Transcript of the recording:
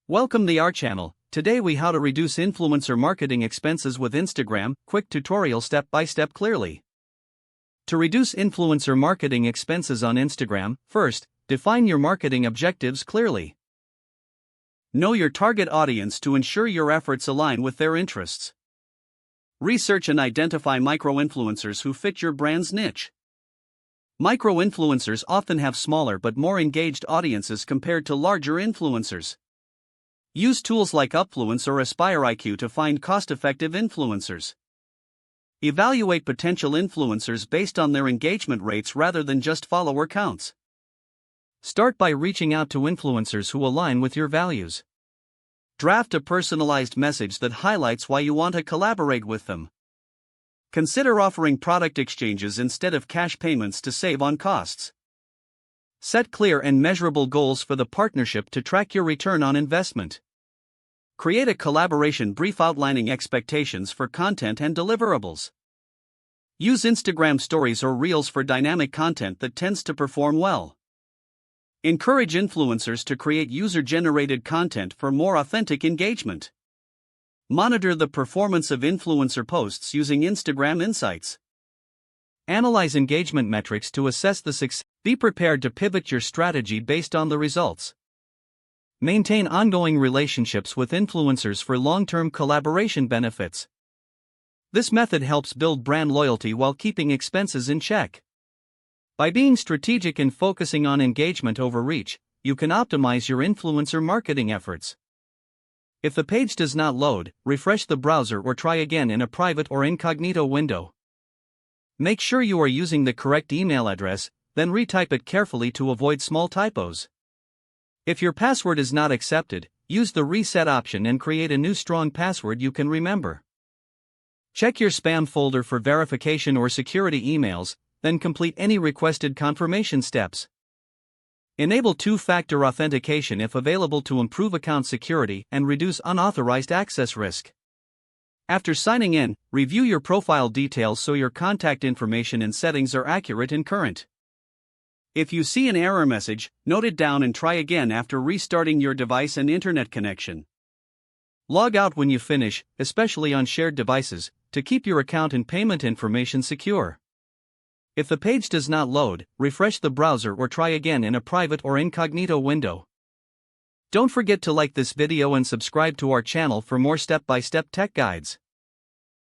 Welcome to our channel. Today we how to reduce influencer marketing expenses with Instagram, quick tutorial step by step clearly. To reduce influencer marketing expenses on Instagram, first, define your marketing objectives clearly. Know your target audience to ensure your efforts align with their interests. Research and identify micro-influencers who fit your brand's niche. Micro-influencers often have smaller but more engaged audiences compared to larger influencers. Use tools like Upfluence or AspireIQ to find cost-effective influencers. Evaluate potential influencers based on their engagement rates rather than just follower counts. Start by reaching out to influencers who align with your values. Draft a personalized message that highlights why you want to collaborate with them. Consider offering product exchanges instead of cash payments to save on costs. Set clear and measurable goals for the partnership to track your return on investment. Create a collaboration brief outlining expectations for content and deliverables. Use Instagram stories or reels for dynamic content that tends to perform well. Encourage influencers to create user-generated content for more authentic engagement. Monitor the performance of influencer posts using Instagram Insights. Analyze engagement metrics to assess the success. Be prepared to pivot your strategy based on the results. Maintain ongoing relationships with influencers for long-term collaboration benefits. This method helps build brand loyalty while keeping expenses in check. By being strategic and focusing on engagement over reach, you can optimize your influencer marketing efforts. If the page does not load, refresh the browser or try again in a private or incognito window. Make sure you are using the correct email address, then retype it carefully to avoid small typos. If your password is not accepted, use the reset option and create a new strong password you can remember. Check your spam folder for verification or security emails, then complete any requested confirmation steps. Enable two-factor authentication if available to improve account security and reduce unauthorized access risk. After signing in, review your profile details so your contact information and settings are accurate and current. If you see an error message, note it down and try again after restarting your device and internet connection. Log out when you finish, especially on shared devices, to keep your account and payment information secure. If the page does not load, refresh the browser or try again in a private or incognito window. Don't forget to like this video and subscribe to our channel for more step-by-step tech guides.